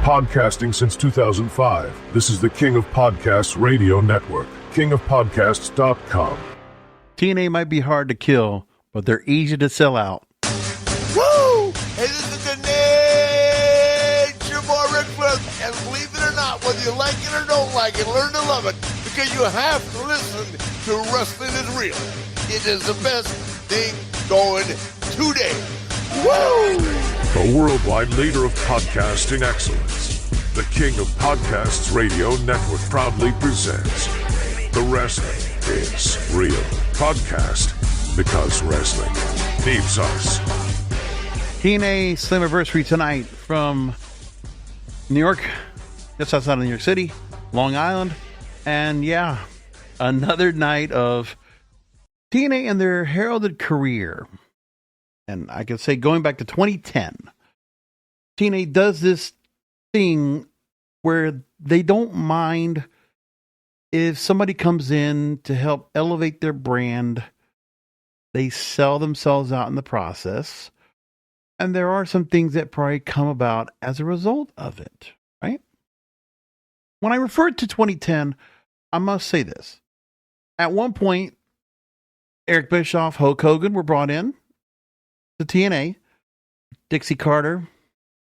Podcasting since 2005. This is the King of Podcasts radio network. KingofPodcasts.com. TNA might be hard to kill, but they're easy to sell out. Woo! Hey, this is the Nature Boy Ric Flair. And believe it or not, whether you like it or don't like it, learn to love it. Because you have to listen to Wrestling is Real. It is the best thing going today. Woo! The worldwide leader of podcasting excellence. The King of Podcasts radio network proudly presents The Wrestling is Real podcast, because wrestling needs us. TNA Slammiversary tonight from New York, just outside of New York City, Long Island. And yeah, another night of TNA and their heralded career. And I can say going back to 2010, TNA does this thing where they don't mind if somebody comes in to help elevate their brand. They sell themselves out in the process. And there are some things that probably come about as a result of it, right? When I refer to 2010, I must say this. At one point, Eric Bischoff, Hulk Hogan were brought in to TNA. Dixie Carter,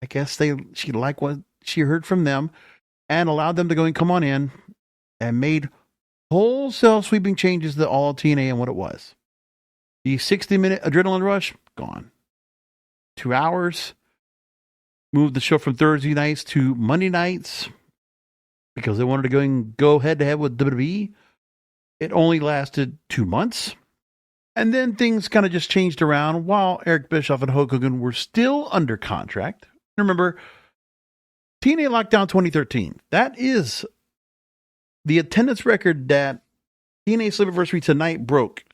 I guess she liked what she heard from them and allowed them to go and come on in and made wholesale sweeping changes to all of TNA and what it was. The 60-minute adrenaline rush, gone. 2 hours. Moved the show from Thursday nights to Monday nights because they wanted to go head-to-head with WWE. It only lasted 2 months. And then things kind of just changed around while Eric Bischoff and Hulk Hogan were still under contract. Remember, TNA Lockdown 2013. That is the attendance record that TNA Slammiversary tonight broke.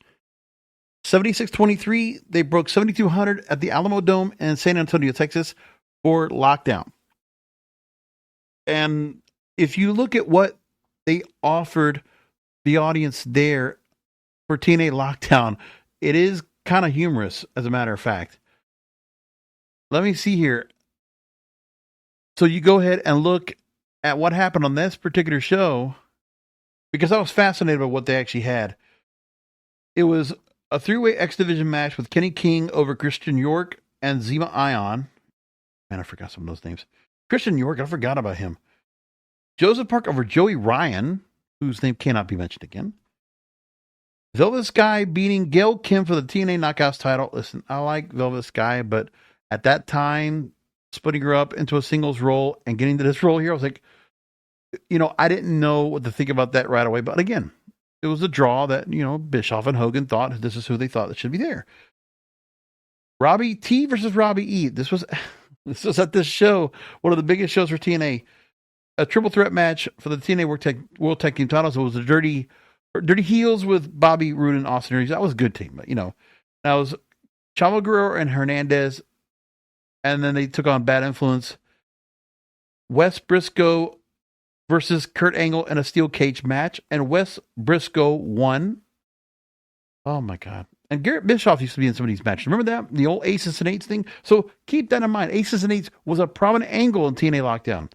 7623, they broke 7,200 at the Alamo Dome in San Antonio, Texas for Lockdown. And if you look at what they offered the audience there for TNA Lockdown, it is kind of humorous, as a matter of fact. Let me see here. So you go ahead and look at what happened on this particular show, because I was fascinated by what they actually had. It was a three-way X Division match with Kenny King over Christian York and Zema Ion. Man, I forgot some of those names. Christian York, I forgot about him. Joseph Park over Joey Ryan, whose name cannot be mentioned again. Velvet Sky beating Gail Kim for the TNA Knockouts title. Listen, I like Velvet Sky, but at that time, splitting her up into a singles role and getting to this role here, I was like, I didn't know what to think about that right away. But again, it was a draw that, Bischoff and Hogan thought this is who they thought that should be there. Robbie T versus Robbie E. This was at this show, one of the biggest shows for TNA. A triple threat match for the TNA World Tag Team titles. It was a dirty heels with Bobby Roode and Austin Aries. That was a good team, but that was Chavo Guerrero and Hernandez, and then they took on Bad Influence. Wes Briscoe versus Kurt Angle in a steel cage match, and Wes Briscoe won. Oh my God. And Garrett Bischoff used to be in some of these matches. Remember that? The old Aces and Eights thing? So keep that in mind. Aces and Eights was a prominent angle in TNA Lockdown.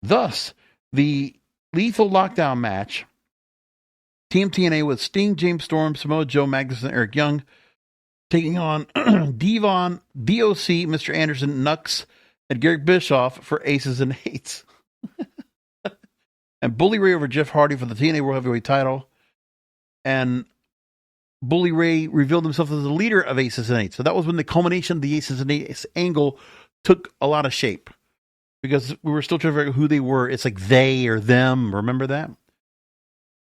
Thus, the Lethal Lockdown match, Team TNA with Sting, James Storm, Samoa Joe, Magnus, and Eric Young, taking on Devon, DOC, Mr. Anderson, Nux, and Garrett Bischoff for Aces and Eights. And Bully Ray over Jeff Hardy for the TNA World Heavyweight title. And Bully Ray revealed himself as the leader of Aces and Eights. So that was when the culmination of the Aces and Eights angle took a lot of shape. Because we were still trying to figure out who they were. It's like they or them. Remember that?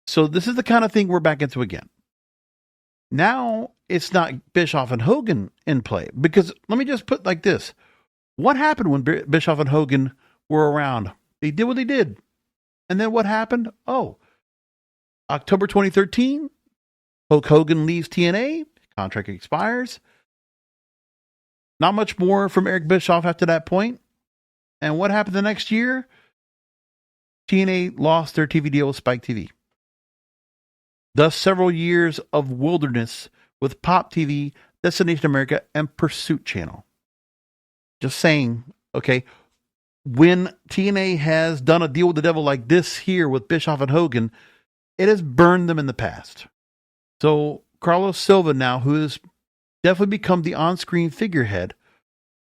So this is the kind of thing we're back into again. Now, it's not Bischoff and Hogan in play. Because let me just put it like this. What happened when Bischoff and Hogan were around? They did what they did. And then what happened? Oh, October 2013, Hulk Hogan leaves TNA. Contract expires. Not much more from Eric Bischoff after that point. And what happened the next year? TNA lost their TV deal with Spike TV. Thus, several years of wilderness with Pop TV, Destination America, and Pursuit Channel. Just saying, okay, when TNA has done a deal with the devil like this here with Bischoff and Hogan, it has burned them in the past. So Carlos Silva now, who has definitely become the on-screen figurehead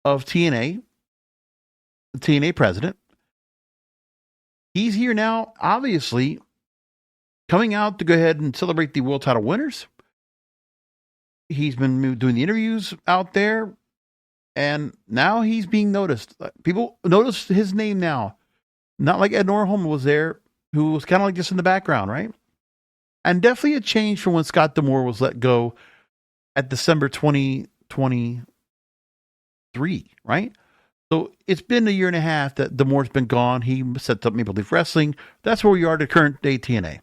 of TNA, the TNA president, he's here now, obviously, coming out to go ahead and celebrate the world title winners. He's been doing the interviews out there, and now he's being noticed. People notice his name now. Not like Ed Norholm was there, who was kind of like just in the background, right? And definitely a change from when Scott D'Amore was let go at December 2023, right? So it's been a year and a half that D'Amore's been gone. He set up Maple Leaf Wrestling. That's where we are to current day TNA.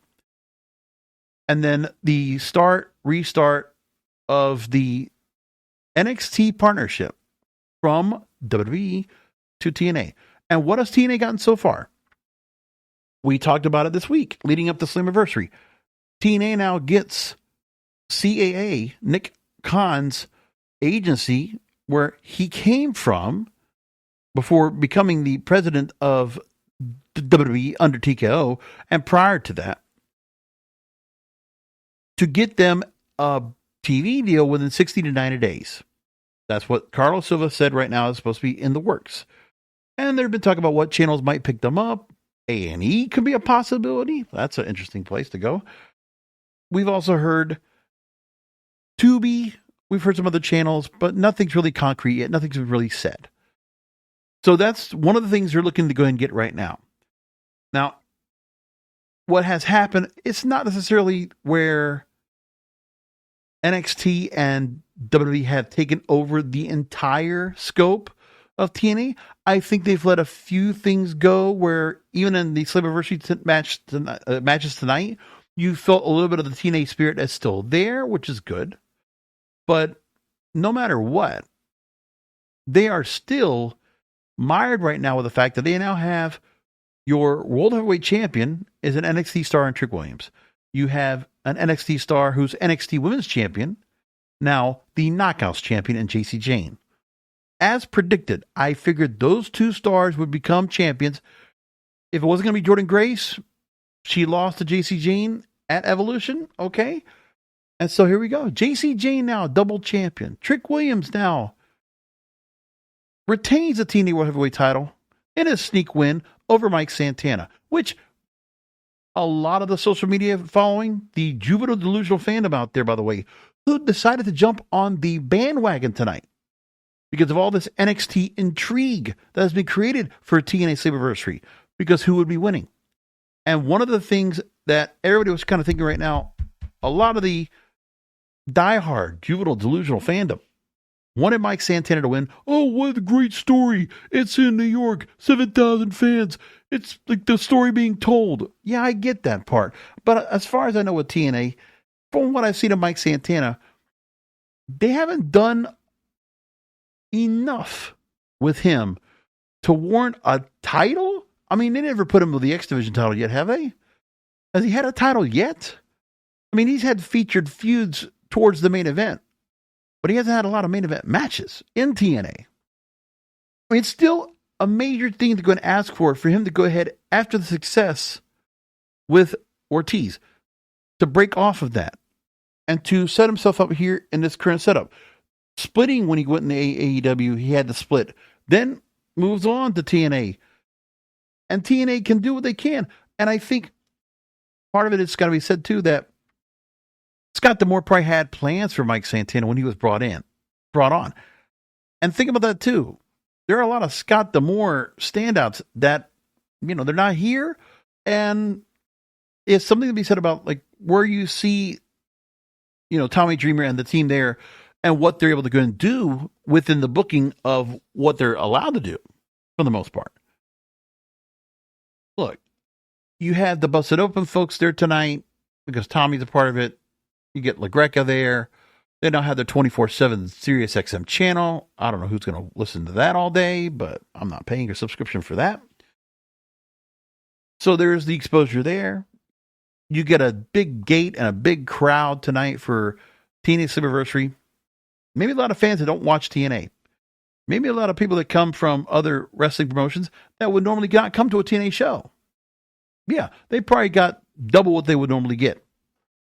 And then the restart of the NXT partnership from WWE to TNA. And what has TNA gotten so far? We talked about it this week, leading up to Slammiversary. TNA now gets CAA, Nick Khan's agency, where he came from before becoming the president of WWE under TKO, and prior to that, to get them a TV deal within 60 to 90 days. That's what Carlos Silva said right now is supposed to be in the works. And they've been talking about what channels might pick them up. A&E could be a possibility. That's an interesting place to go. We've also heard Tubi. We've heard some other channels, but nothing's really concrete yet. Nothing's really said. So that's one of the things they're looking to go ahead and get right now. Now, what has happened, it's not necessarily where NXT and WWE have taken over the entire scope of TNA. I think they've let a few things go where even in the Slammiversary matches tonight, you felt a little bit of the TNA spirit that's still there, which is good. But no matter what, they are still mired right now with the fact that they now have your World Heavyweight Champion is an NXT star in Trick Williams. You have an NXT star who's NXT Women's Champion, now the Knockouts Champion in Jacy Jayne. As predicted, I figured those two stars would become champions. If it wasn't going to be Jordynne Grace, she lost to Jacy Jayne at Evolution, okay? And so here we go. Jacy Jayne now, double champion. Trick Williams now retains the TNA World Heavyweight title in a sneak win over Mike Santana, which a lot of the social media following, the juvenile delusional fandom out there, by the way, who decided to jump on the bandwagon tonight because of all this NXT intrigue that has been created for TNA Slammiversary, because who would be winning? And one of the things that everybody was kind of thinking right now, a lot of the diehard juvenile delusional fandom wanted Mike Santana to win. Oh, what a great story. It's in New York, 7,000 fans. It's like the story being told. Yeah, I get that part. But as far as I know with TNA, from what I've seen of Mike Santana, they haven't done enough with him to warrant a title. I mean, they never put him with the X Division title yet, have they? Has he had a title yet? I mean, he's had featured feuds towards the main event, but he hasn't had a lot of main event matches in TNA. I mean, it's still a major thing to go and ask for him to go ahead after the success with Ortiz to break off of that and to set himself up here in this current setup. Splitting when he went into AEW, he had to split, then moves on to TNA. And TNA can do what they can. And I think part of it's got to be said too that Scott D'Amore probably had plans for Mike Santana when he was brought on. And think about that too. There are a lot of Scott D'Amore standouts that, you know, they're not here. And it's something to be said about like where you see, you know, Tommy Dreamer and the team there and what they're able to go and do within the booking of what they're allowed to do for the most part. Look, you have the Busted Open folks there tonight because Tommy's a part of it. You get LaGreca there. They now have their 24/7 Sirius XM channel. I don't know who's going to listen to that all day, but I'm not paying a subscription for that. So there's the exposure there. You get a big gate and a big crowd tonight for TNA Slammiversary. Maybe a lot of fans that don't watch TNA. Maybe a lot of people that come from other wrestling promotions that would normally not come to a TNA show. Yeah, they probably got double what they would normally get.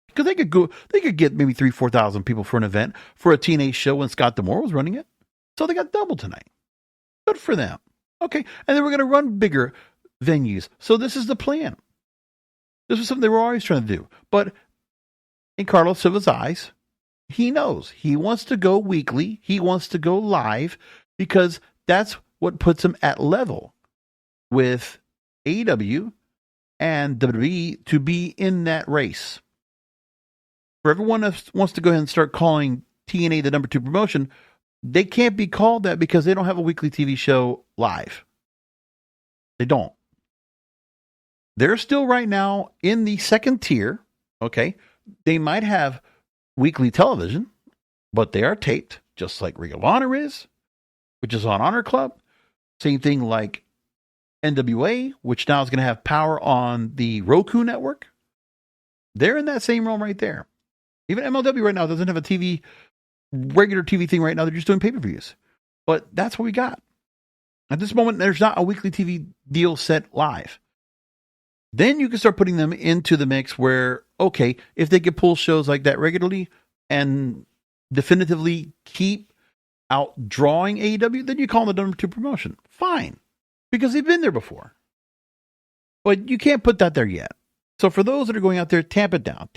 Because they could get maybe 3,000-4,000 people for an event for a TNA show when Scott D'Amore was running it. So they got double tonight. Good for them. Okay, and then we're going to run bigger venues. So this is the plan. This was something they were always trying to do. But in Carlos Silva's eyes, he knows. He wants to go weekly. He wants to go live because that's what puts him at level with AEW and WWE to be in that race. For everyone that wants to go ahead and start calling TNA the number 2 promotion, they can't be called that because they don't have a weekly TV show live. They don't. They're still right now in the second tier. Okay. They might have weekly television, but they are taped just like Ring of Honor is, which is on Honor Club. Same thing like NWA, which now is going to have power on the Roku network. They're in that same realm right there. Even MLW right now doesn't have a regular TV thing right now. They're just doing pay-per-views. But that's what we got. At this moment, there's not a weekly TV deal set live. Then you can start putting them into the mix where, okay, if they could pull shows like that regularly and definitively keep outdrawing AEW, then you call them the number 2 promotion. Fine. Because they've been there before. But you can't put that there yet. So for those that are going out there, tamp it down.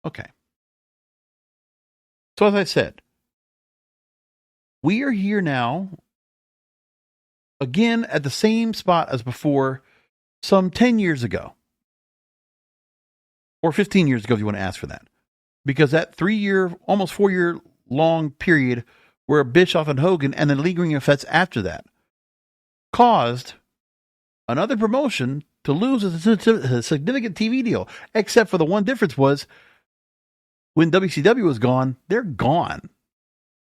Okay. So as I said, we are here now, again, at the same spot as before, some 10 years ago. Or 15 years ago, if you want to ask for that. Because that 3-year, almost 4-year long period where Bischoff and Hogan and the lingering effects after that caused another promotion to lose a significant TV deal. Except for the one difference was when WCW was gone, they're gone.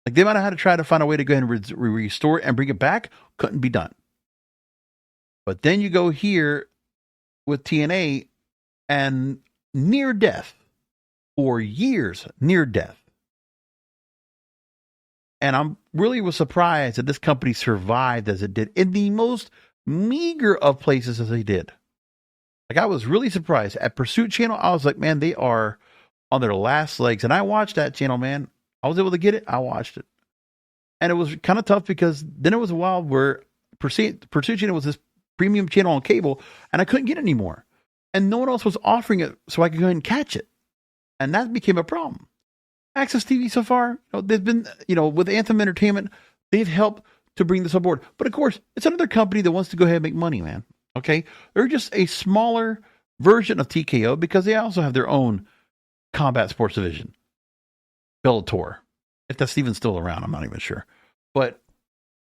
Like they might have had to try to find a way to go ahead and restore it and bring it back. Couldn't be done. But then you go here with TNA and near death for years, near death. And I'm really was surprised that this company survived as it did in the most meager of places as they did. Like I was really surprised at Pursuit Channel. I was like, man, they are on their last legs. And I watched that channel, man. I was able to get it. I watched it. And it was kind of tough because then it was a while where Pursuit Channel was this premium channel on cable and I couldn't get it anymore. And no one else was offering it so I could go ahead and catch it. And that became a problem. Access TV so far, they've been, with Anthem Entertainment, they've helped to bring this on board. But of course, it's another company that wants to go ahead and make money, man. Okay? They're just a smaller version of TKO because they also have their own combat sports division. Bellator. If that's even still around, I'm not even sure. But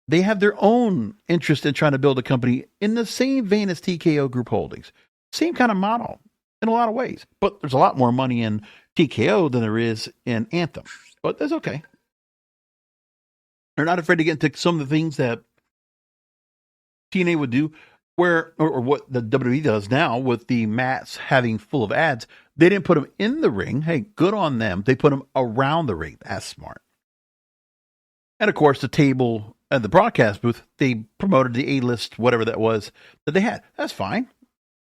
they have their own interest in trying to build a company in the same vein as TKO Group Holdings. Same kind of model in a lot of ways. But there's a lot more money in TKO than there is in Anthem. But that's okay. They're not afraid to get into some of the things that TNA would do, or what the WWE does now with the mats having full of ads. They didn't put them in the ring. Hey, good on them. They put them around the ring. That's smart. And of course, the table and the broadcast booth, they promoted the A-list, whatever that was, that they had. That's fine.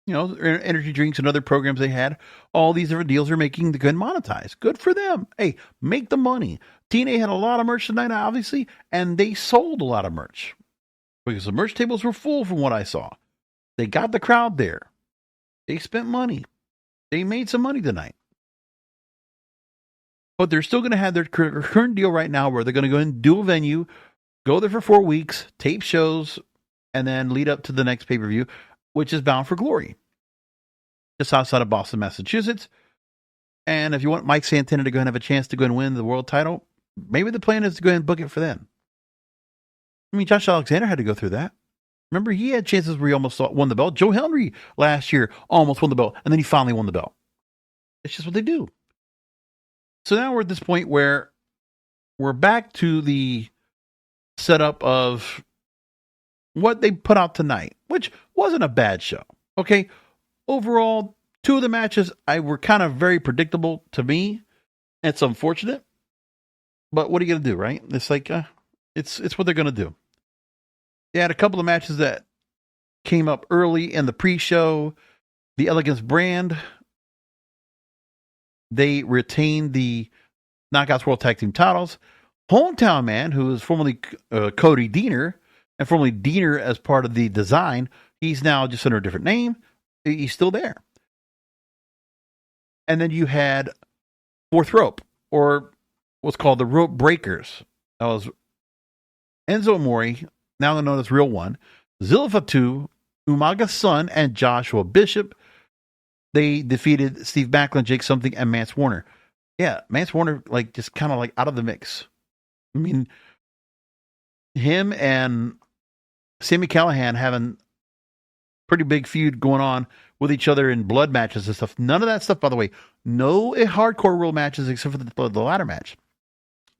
Energy drinks and other programs they had. All these different deals are making the good monetize. Good for them. Hey, make the money. TNA had a lot of merch tonight, obviously, and they sold a lot of merch. Because the merch tables were full from what I saw. They got the crowd there. They spent money. They made some money tonight. But they're still going to have their current deal right now where they're going to go and do a venue, go there for 4 weeks, tape shows, and then lead up to the next pay-per-view, which is Bound for Glory. Just outside of Boston, Massachusetts. And if you want Mike Santana to go and have a chance to go and win the world title, maybe the plan is to go ahead and book it for them. I mean, Josh Alexander had to go through that. Remember, he had chances where he almost won the belt. Joe Henry last year almost won the belt, and then he finally won the belt. It's just what they do. So now we're at this point where we're back to the setup of what they put out tonight, which wasn't a bad show. Okay. Overall, 2 of the matches were kind of very predictable to me. It's unfortunate, but what are you going to do, right? It's like, It's what they're going to do. They had a couple of matches that came up early in the pre-show. The Elegance brand, they retained the Knockouts World Tag Team titles. Hometown Man, who is formerly Cody Deaner, and formerly Deaner as part of the design, he's now just under a different name. He's still there. And then you had Fourth Rope, or what's called the Rope Breakers. That was Enzo Amore, now known as Real One, Zilla Fatu, Umaga's son, and Joshua Bishop. They defeated Steve Macklin, Jake Something, and Mance Warner. Yeah, Mance Warner, like, just kind of like out of the mix. I mean, him and Sami Callihan having pretty big feud going on with each other in blood matches and stuff. None of that stuff, by the way. No hardcore rule matches except for the ladder match.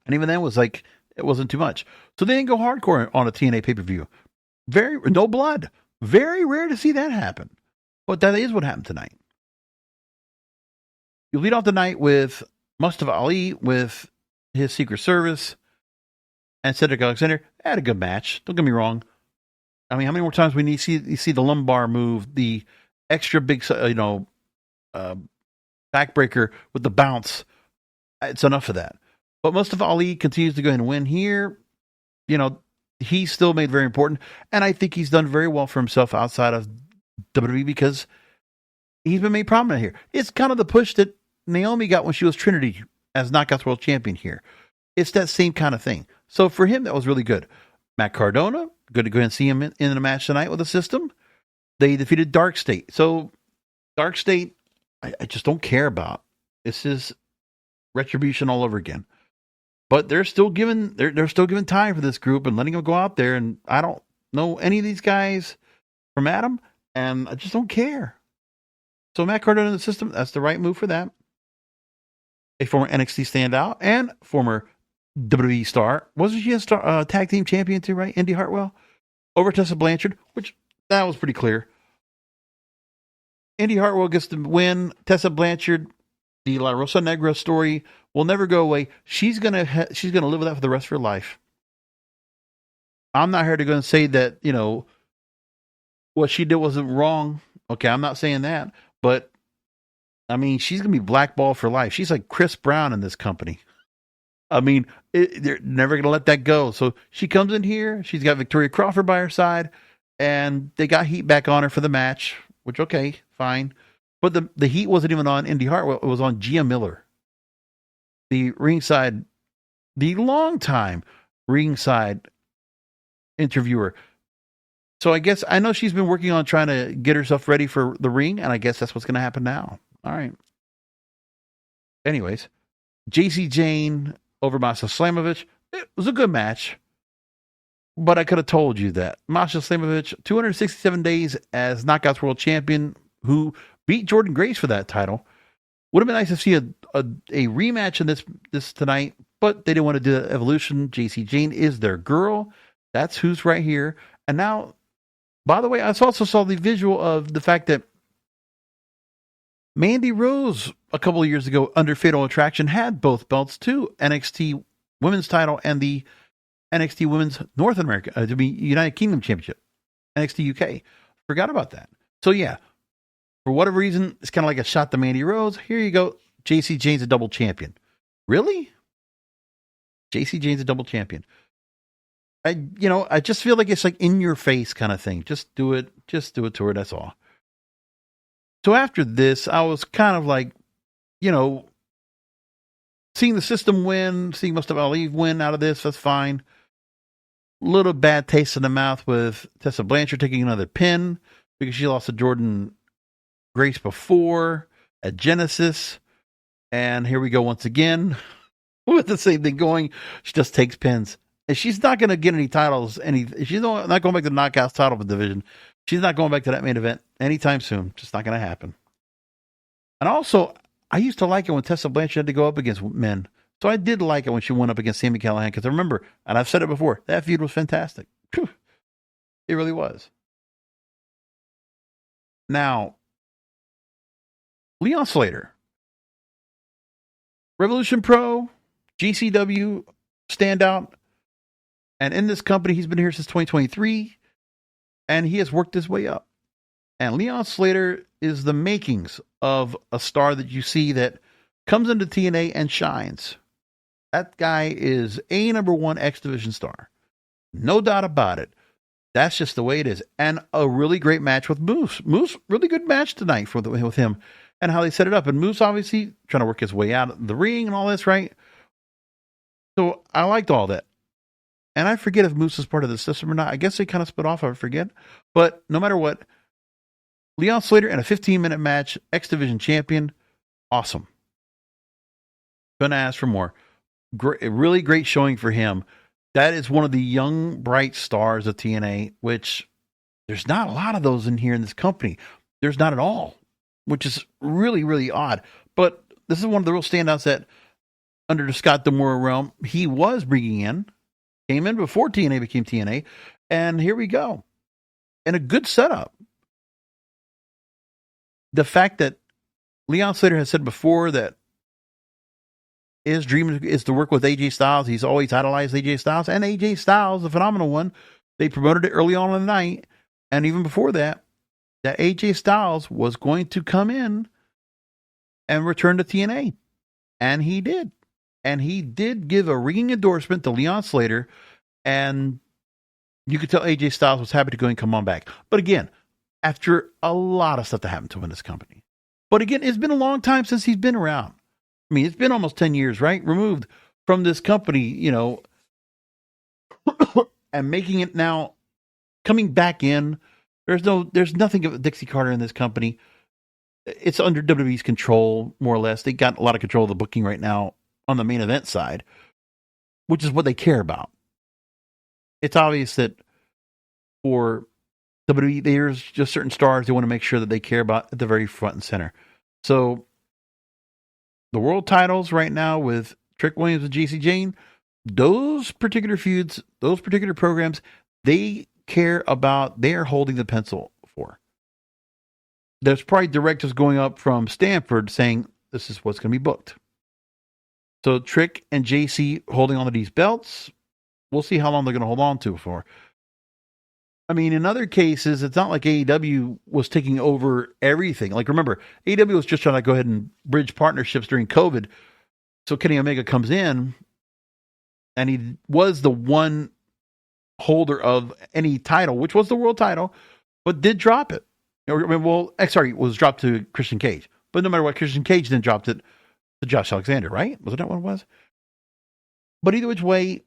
And even then was like, it wasn't too much. So they didn't go hardcore on a TNA pay-per-view. No blood. Very rare to see that happen. But that is what happened tonight. You lead off the night with Mustafa Ali with his Secret Service and Cedric Alexander. Had a good match. Don't get me wrong. I mean, how many more times we need you see the lumbar move, the extra big, backbreaker with the bounce? It's enough of that. But Mustafa Ali continues to go ahead and win here. You know, he's still made very important. And I think he's done very well for himself outside of WWE because he's been made prominent here. It's kind of the push that Naomi got when she was Trinity as Knockouts World Champion here. It's that same kind of thing. So for him, that was really good. Matt Cardona, good to go ahead and see him in a match tonight with the system. They defeated Dark State. So Dark State, I just don't care about. This is retribution all over again. But they're still giving time for this group and letting them go out there. And I don't know any of these guys from Adam, and I just don't care. So Matt Cardona in the system, that's the right move for that. A former NXT standout and former WWE star. Wasn't she a tag team champion too, right? Indy Hartwell over Tessa Blanchard, which that was pretty clear. Indy Hartwell gets the win. Tessa Blanchard, the La Rosa Negra story will never go away. She's gonna live with that for the rest of her life. I'm not here to go and say that, you know, what she did wasn't wrong. Okay, I'm not saying that, but I mean, she's gonna be blackballed for life. She's like Chris Brown in this company. I mean, they're never going to let that go. So she comes in here. She's got Victoria Crawford by her side, and they got heat back on her for the match, which, okay, fine. But the heat wasn't even on Indy Hartwell. It was on Gia Miller, the long-time ringside interviewer. So I know she's been working on trying to get herself ready for the ring, and I guess that's what's going to happen now. All right. Anyways, Jacy Jayne over Masha Slamovich. It was a good match, but I could have told you that. Masha Slamovich, 267 days as Knockouts World Champion, who beat Jordynne Grace for that title. Would have been nice to see a rematch in this tonight, but they didn't want to do that. Evolution. Jacy Jayne is their girl. That's who's right here. And now, by the way, I also saw the visual of the fact that Mandy Rose, a couple of years ago, under Fatal Attraction, had both belts too. NXT Women's title and the NXT Women's North America, United Kingdom Championship. NXT UK. Forgot about that. So yeah, for whatever reason, it's kind of like a shot to Mandy Rose. Here you go. Jacy Jayne's a double champion. Really? Jacy Jayne's a double champion. I just feel like it's like in your face kind of thing. Just do it to her. That's all. So after this, I was kind of like, seeing the system win, seeing Mustafa Ali win out of this, that's fine. Little bad taste in the mouth with Tessa Blanchard taking another pin because she lost to Jordynne Grace before at Genesis. And here we go once again with the same thing going. She just takes pins. And she's not going to get any titles. She's not going back to the Knockouts title division. She's not going back to that main event anytime soon. Just not going to happen. And also, I used to like it when Tessa Blanchard had to go up against men. So I did like it when she went up against Sami Callihan because I remember, and I've said it before, that feud was fantastic. Whew. It really was. Now, Leon Slater, Revolution Pro, GCW standout, And in this company, he's been here since 2023, and he has worked his way up. And Leon Slater is the makings of a star that you see that comes into TNA and shines. That guy is a number one X Division star. No doubt about it. That's just the way it is. And a really great match with Moose. Moose, really good match tonight with him and how they set it up. And Moose obviously trying to work his way out of the ring and all this, right? So I liked all that. And I forget if Moose is part of the system or not. I guess they kind of split off. I forget. But no matter what, Leon Slater in a 15-minute match, X Division champion, awesome. Couldn't ask for more. Really great showing for him. That is one of the young, bright stars of TNA, which there's not a lot of those in here in this company. There's not at all, which is really, really odd. But this is one of the real standouts that under the Scott D'Amore realm, he was bringing in, came in before TNA became TNA, and here we go. And a good setup. The fact that Leon Slater has said before that his dream is to work with AJ Styles. He's always idolized AJ Styles. And AJ Styles, the phenomenal one, they promoted it early on in the night. And even before that AJ Styles was going to come in and return to TNA. And he did. And he did give a ringing endorsement to Leon Slater. And you could tell AJ Styles was happy to go and come on back. But again, after a lot of stuff that happened to him in this company. But again, it's been a long time since he's been around. I mean, it's been almost 10 years, right? Removed from this company, you know, and making it now, coming back in. There's nothing of Dixie Carter in this company. It's under WWE's control, more or less. They got a lot of control of the booking right now on the main event side, which is what they care about. It's obvious that for WWE, there's just certain stars they want to make sure that they care about at the very front and center. So, the world titles right now with Trick Williams and Jacy Jayne, those particular feuds, those particular programs, they care about, they are holding the pencil for. There's probably directives going up from Stanford saying this is what's going to be booked. So Trick and Jacy holding on to these belts, we'll see how long they're going to hold on to for. I mean, in other cases, it's not like AEW was taking over everything. Like, remember, AEW was just trying to go ahead and bridge partnerships during COVID. So Kenny Omega comes in, and he was the one holder of any title, which was the world title, but did drop it. It was dropped to Christian Cage. But no matter what, Christian Cage then dropped it to Josh Alexander, right? Wasn't that what it was? But either which way,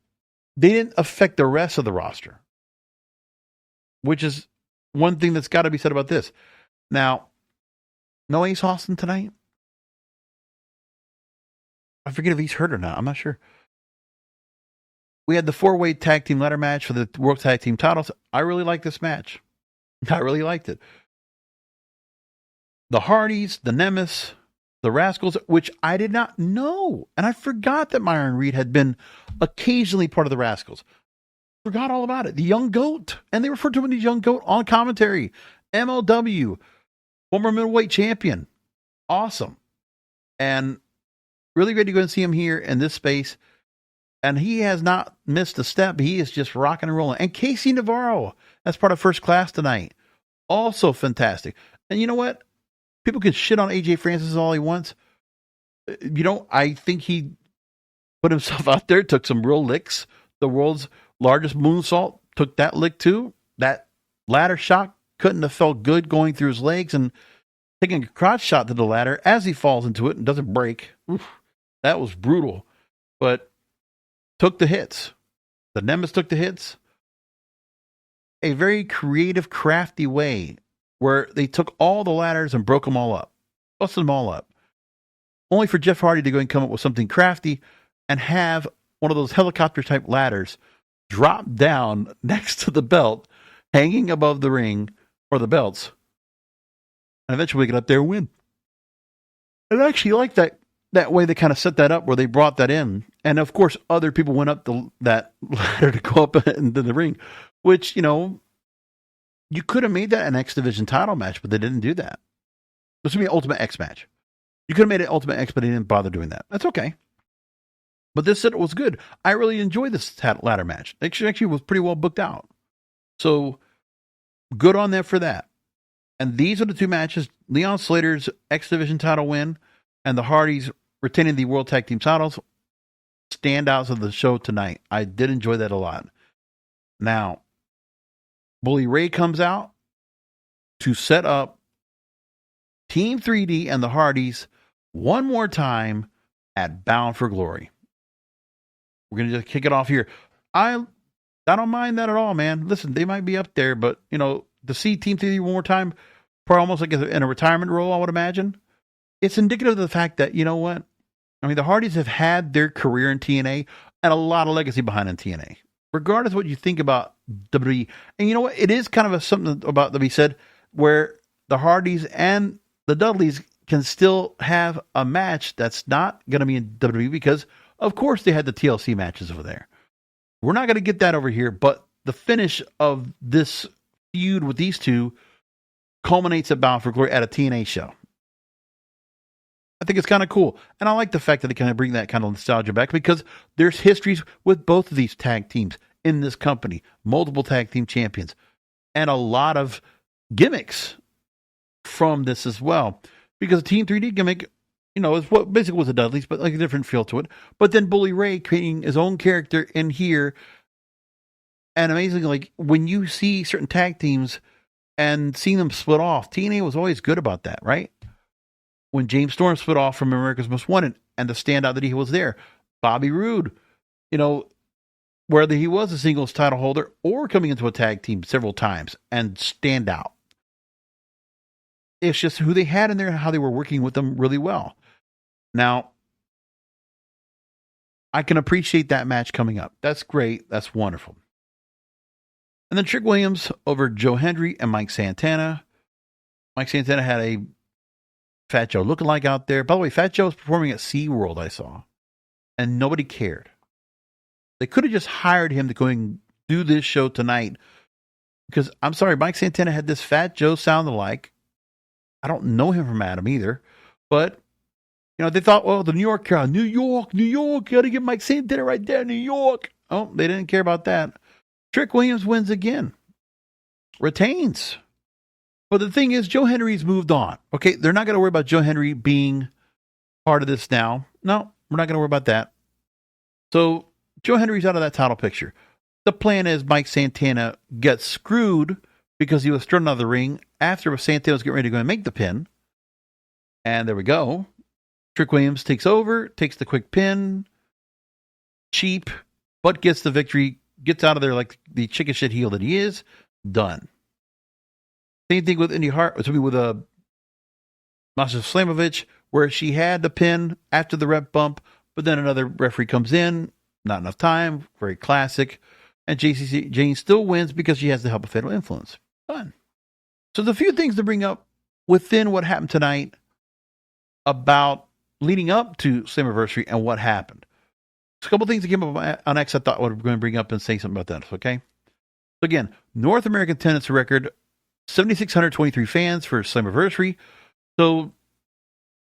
they didn't affect the rest of the roster. Which is one thing that's got to be said about this. Now, no Ace Austin tonight? I forget if he's hurt or not. I'm not sure. We had the 4-way tag team ladder match for the World Tag Team titles. I really liked this match. I really liked it. The Hardys, the Nemesis, the Rascals, which I did not know. And I forgot that Myron Reed had been occasionally part of the Rascals. Forgot all about it. The Young Goat. And they referred to him as the Young Goat on commentary. MLW. Former middleweight champion. Awesome. And really great to go and see him here in this space. And he has not missed a step. He is just rocking and rolling. And Casey Navarro, that's part of First Class tonight. Also fantastic. And you know what? People can shit on AJ Francis all he wants. You know, I think he put himself out there, took some real licks. The world's largest moonsault took that lick too. That ladder shot couldn't have felt good going through his legs, and taking a crotch shot to the ladder as he falls into it and doesn't break. Oof, that was brutal. But took the hits. The Nemesis took the hits. A very creative, crafty way where they took all the ladders and broke them all up. Busted them all up. Only for Jeff Hardy to go and come up with something crafty and have one of those helicopter type ladders drop down next to the belt, hanging above the ring or the belts, and eventually get up there and win. I actually like that way they kind of set that up, where they brought that in, and of course other people went up that ladder to go up into the ring, which, you know, you could have made that an X Division title match, but they didn't do that. This would be an Ultimate X match. You could have made it Ultimate X, but they didn't bother doing that. That's okay. But this set was good. I really enjoyed this ladder match. It actually was pretty well booked out. So good on them for that. And these are the two matches. Leon Slater's X Division title win and the Hardys retaining the World Tag Team titles. Standouts of the show tonight. I did enjoy that a lot. Now, Bully Ray comes out to set up Team 3D and the Hardys one more time at Bound for Glory. We're going to just kick it off here. I don't mind that at all, man. Listen, they might be up there, but, to see Team 3D one more time, probably almost like in a retirement role, I would imagine. It's indicative of the fact that, you know what? I mean, the Hardys have had their career in TNA and a lot of legacy behind in TNA. Regardless of what you think about WWE. And you know what? It is kind of something about that we said where the Hardys and the Dudleys can still have a match that's not going to be in WWE because, of course, they had the TLC matches over there. We're not going to get that over here, but the finish of this feud with these two culminates at Bound for Glory at a TNA show. I think it's kind of cool. And I like the fact that they kind of bring that kind of nostalgia back because there's histories with both of these tag teams in this company, multiple tag team champions, and a lot of gimmicks from this as well. Because the Team 3D gimmick, is what basically was the Dudleys, but like a different feel to it. But then Bully Ray creating his own character in here. And amazingly, like when you see certain tag teams and seeing them split off, TNA was always good about that, right? When James Storm split off from America's Most Wanted and the standout that he was there, Bobby Roode, whether he was a singles title holder or coming into a tag team several times and stand out. It's just who they had in there and how they were working with them really well. Now, I can appreciate that match coming up. That's great. That's wonderful. And then Trick Williams over Joe Hendry and Mike Santana. Mike Santana had a Fat Joe lookalike out there. By the way, Fat Joe was performing at SeaWorld, I saw. And nobody cared. They could have just hired him to go and do this show tonight. Because, I'm sorry, Mike Santana had this Fat Joe sound alike. I don't know him from Adam either. But, they thought, well, the New York crowd, New York, got to get Mike Santana right there, New York. Oh, they didn't care about that. Trick Williams wins again. Retains. But the thing is, Joe Henry's moved on. Okay, they're not going to worry about Joe Henry being part of this now. No, we're not going to worry about that. So, Joe Henry's out of that title picture. The plan is Mike Santana gets screwed because he was thrown out of the ring after Santana was getting ready to go and make the pin. And there we go. Trick Williams takes over, takes the quick pin. Cheap, but gets the victory. Gets out of there like the chicken shit heel that he is. Done. Same thing with Masha Slamovich, where she had the pin after the rep bump, but then another referee comes in, not enough time, very classic, and Jacy Jayne still wins because she has the help of Fatal Influence. Done. So there's a few things to bring up within what happened tonight about leading up to Slammiversary and what happened. There's a couple things that came up on X I thought I was going to bring up and say something about that, okay? So again, North American attendance record, 7,623 fans for Slammiversary. So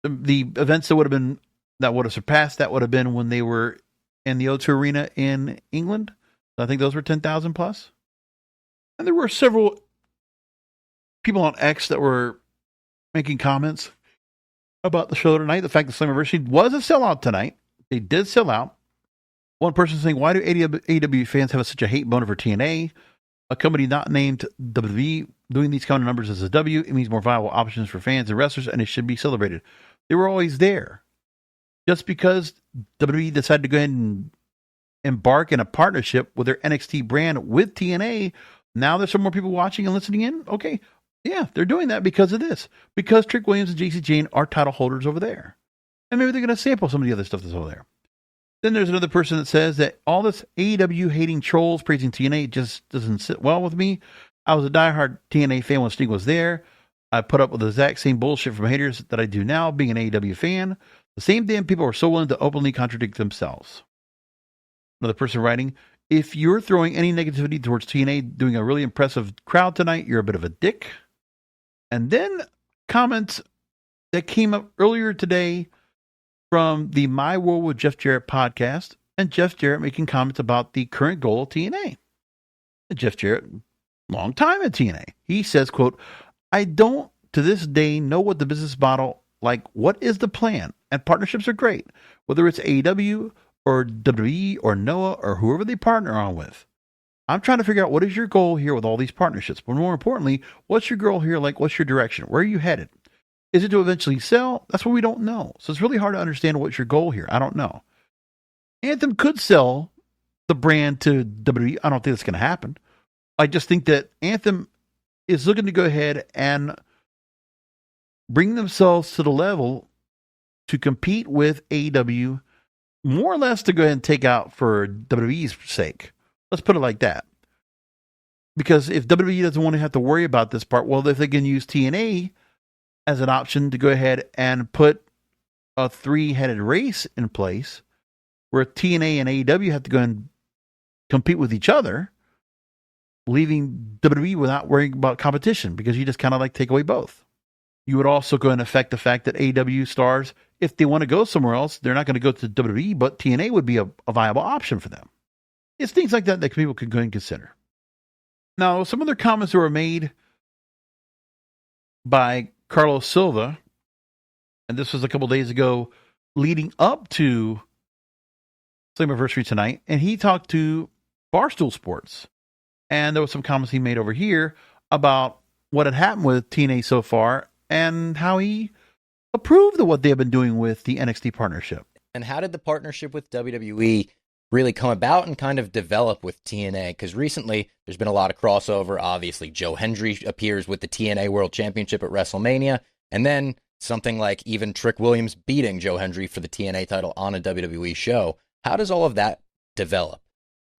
the events that would have surpassed that would have been when they were in the O2 Arena in England. I think those were 10,000 plus. And there were several people on X that were making comments about the show tonight. The fact that Slammiversary was a sellout tonight. They did sell out. One person saying, why do AEW fans have such a hate boner for TNA? A company not named WWE doing these kind of numbers as a W, it means more viable options for fans and wrestlers, and it should be celebrated. They were always there. Just because WWE decided to go ahead and embark in a partnership with their NXT brand with TNA, now there's some more people watching and listening in. Okay, yeah, they're doing that because of this. Because Trick Williams and Jacy Jayne are title holders over there. And maybe they're going to sample some of the other stuff that's over there. Then there's another person that says that all this AEW hating trolls praising TNA just doesn't sit well with me. I was a diehard TNA fan when Sting was there. I put up with the exact same bullshit from haters that I do now, being an AEW fan. The same damn people are so willing to openly contradict themselves. Another person writing, if you're throwing any negativity towards TNA doing a really impressive crowd tonight, you're a bit of a dick. And then comments that came up earlier today from the My World with Jeff Jarrett podcast, and Jeff Jarrett making comments about the current goal of TNA. And Jeff Jarrett, long time at TNA, he says, quote, "I don't to this day know what the business model, like what is the plan, and partnerships are great, whether it's AEW or WWE or Noah or whoever they partner on with. I'm trying to figure out what is your goal here with all these partnerships, but more importantly, what's your goal here, like what's your direction, where are you headed? Is it to eventually sell? That's what we don't know. So it's really hard to understand what's your goal here. I don't know. Anthem could sell the brand to WWE. I don't think that's going to happen. I just think that Anthem is looking to go ahead and bring themselves to the level to compete with AEW, more or less to go ahead and take out for WWE's sake. Let's put it like that. Because if WWE doesn't want to have to worry about this part, well, if they can use TNA as an option to go ahead and put a three-headed race in place where TNA and AEW have to go and compete with each other, leaving WWE without worrying about competition, because you just kind of like take away both. You would also go and affect the fact that AEW stars, if they want to go somewhere else, they're not going to go to WWE, but TNA would be a viable option for them. It's things like that that people can go and consider. Now, some other comments that were made by Carlos Silva, and this was a couple days ago leading up to Slammiversary tonight, and he talked to Barstool Sports, and there was some comments he made over here about what had happened with TNA so far and how he approved of what they have been doing with the NXT partnership. And how did the partnership with WWE really come about and kind of develop with TNA? Because recently there's been a lot of crossover. Obviously, Joe Hendry appears with the TNA World Championship at WrestleMania, and then something like even Trick Williams beating Joe Hendry for the TNA title on a WWE show. How does all of that develop?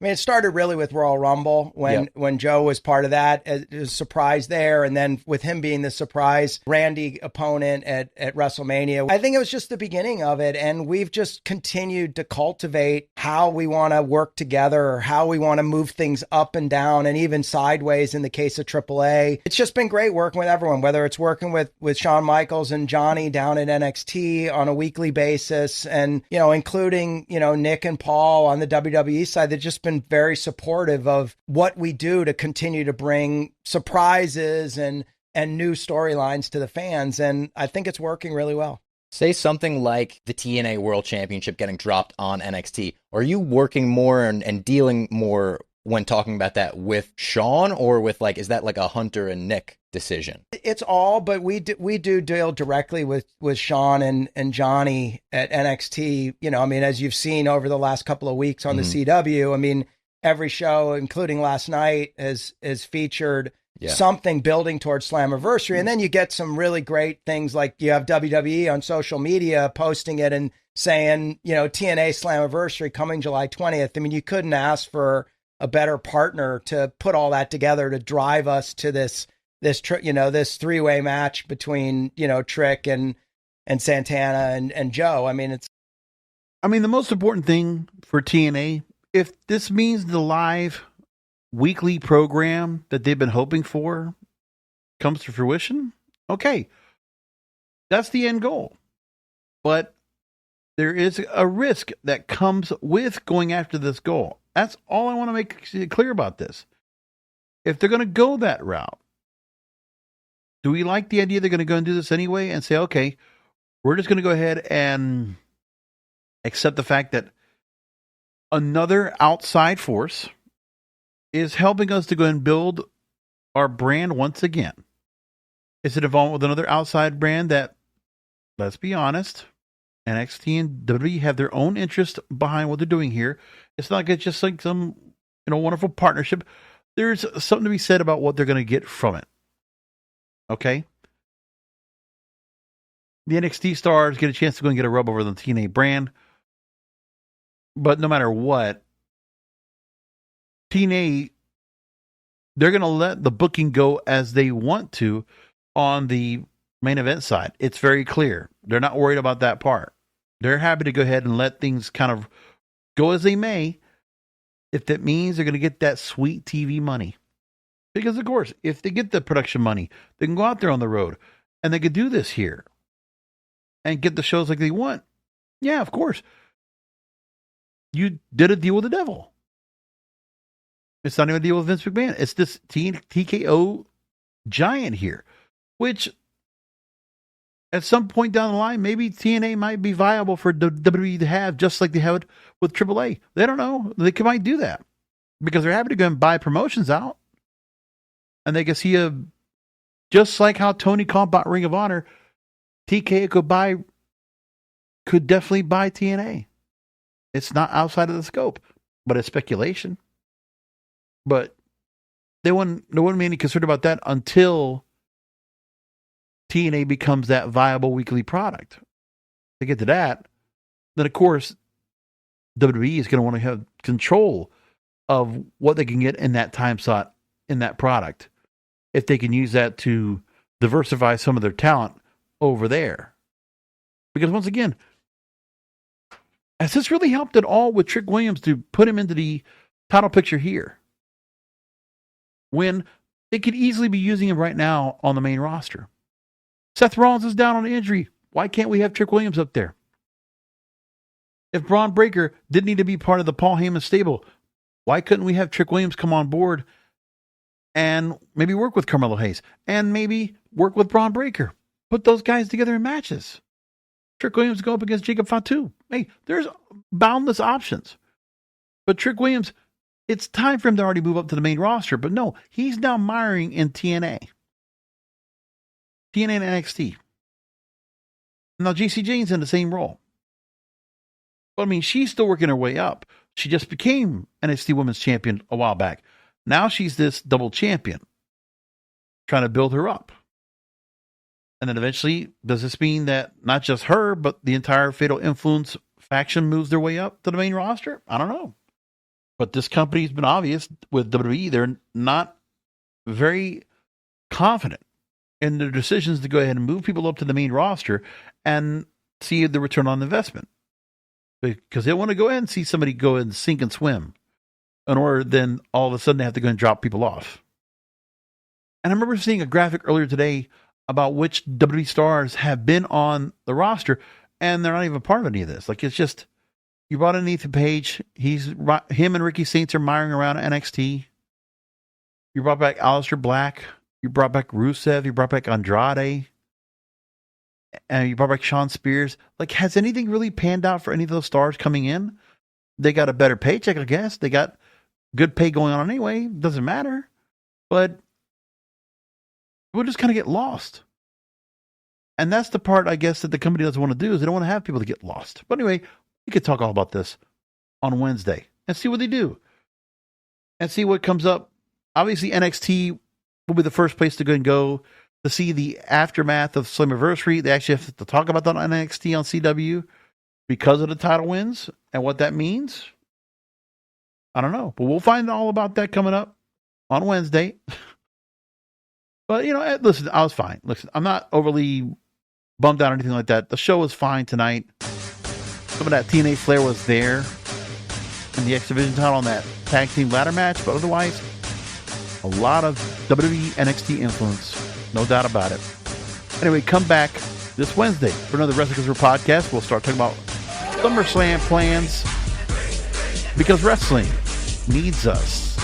I mean, it started really with Royal Rumble when Joe was part of that. It was a surprise there. And then with him being the surprise Randy opponent at WrestleMania, I think it was just the beginning of it. And we've just continued to cultivate how we want to work together, or how we want to move things up and down and even sideways in the case of AAA. It's just been great working with everyone, whether it's working with Shawn Michaels and Johnny down at NXT on a weekly basis, and, you know, including, you know, Nick and Paul on the WWE side. They've just been very supportive of what we do to continue to bring surprises and new storylines to the fans. And I think it's working really well. Say something like the TNA World Championship getting dropped on NXT. Are you working more and dealing more when talking about that with Shawn, or with, like, is that like a Hunter and Nick decision? It's all, but we do deal directly with Shawn and Johnny at NXT. You know, I mean, as you've seen over the last couple of weeks on the CW, I mean, every show, including last night, is featured something building towards Slammiversary. And then you get some really great things, like you have WWE on social media posting it and saying, you know, TNA Slammiversary coming July 20th. I mean, you couldn't ask for a better partner to put all that together to drive us to this three-way match between, you know, Trick and Santana and Joe. I mean, the most important thing for TNA, if this means the live weekly program that they've been hoping for comes to fruition, okay, that's the end goal. But there is a risk that comes with going after this goal. That's all I want to make clear about this. If they're going to go that route, do we like the idea they're going to go and do this anyway and say, okay, we're just going to go ahead and accept the fact that another outside force is helping us to go and build our brand once again? Is it involved with another outside brand that, let's be honest, NXT and WWE have their own interest behind what they're doing here? It's not just like some, you know, wonderful partnership. There's something to be said about what they're going to get from it. Okay? The NXT stars get a chance to go and get a rub over the TNA brand. But no matter what, TNA, they're going to let the booking go as they want to on the main event side. It's very clear. They're not worried about that part. They're happy to go ahead and let things kind of go as they may, if that means they're going to get that sweet TV money. Because, of course, if they get the production money, they can go out there on the road and they could do this here and get the shows like they want. Yeah, of course. You did a deal with the devil. It's not even a deal with Vince McMahon. It's this TKO giant here, which at some point down the line, maybe TNA might be viable for WWE to have, just like they have it with AAA. They don't know. They might do that because they're happy to go and buy promotions out. And they can see just like how Tony Khan bought Ring of Honor, TKO could definitely buy TNA. It's not outside of the scope, but it's speculation. But they wouldn't be any concerned about that until TNA becomes that viable weekly product. To get to that, then of course, WWE is going to want to have control of what they can get in that time slot in that product, if they can use that to diversify some of their talent over there. Because once again, has this really helped at all with Trick Williams to put him into the title picture here, when they could easily be using him right now on the main roster? Seth Rollins is down on an injury. Why can't we have Trick Williams up there? If Braun Breaker didn't need to be part of the Paul Heyman stable, why couldn't we have Trick Williams come on board and maybe work with Carmelo Hayes and maybe work with Braun Breaker? Put those guys together in matches. Trick Williams go up against Jacob Fatu. Hey, there's boundless options. But Trick Williams, it's time for him to already move up to the main roster. But no, he's now miring in TNA. TNA and NXT. Now, Jacy Jayne's in the same role. But I mean, she's still working her way up. She just became NXT Women's Champion a while back. Now she's this double champion, trying to build her up. And then eventually, does this mean that not just her, but the entire Fatal Influence faction moves their way up to the main roster? I don't know. But this company's been obvious with WWE. They're not very confident in their decisions to go ahead and move people up to the main roster and see the return on investment. Because they want to go ahead and see somebody go and sink and swim in order then all of a sudden they have to go and drop people off. And I remember seeing a graphic earlier today about which WWE stars have been on the roster, and they're not even part of any of this. Like, it's just, you brought in Ethan Page. Him and Ricky Saints are miring around NXT. You brought back Aleister Black. You brought back Rusev. You brought back Andrade. And you brought back Shawn Spears. Like, has anything really panned out for any of those stars coming in? They got a better paycheck, I guess. They got good pay going on anyway. Doesn't matter. But we'll just kind of get lost. And that's the part, I guess, that the company doesn't want to do, is they don't want to have people to get lost. But anyway, we could talk all about this on Wednesday and see what they do and see what comes up. Obviously, NXT will be the first place to go and go to see the aftermath of Slammiversary. They actually have to talk about that on NXT on CW because of the title wins and what that means. I don't know, but we'll find all about that coming up on Wednesday. But, you know, listen, I was fine. Listen, I'm not overly bummed out or anything like that. The show was fine tonight. Some of that TNA flair was there in the X Division title on that tag team ladder match, but otherwise, a lot of WWE NXT influence. No doubt about it. Anyway, come back this Wednesday for another Wrestling Guru podcast. We'll start talking about SummerSlam plans because wrestling needs us.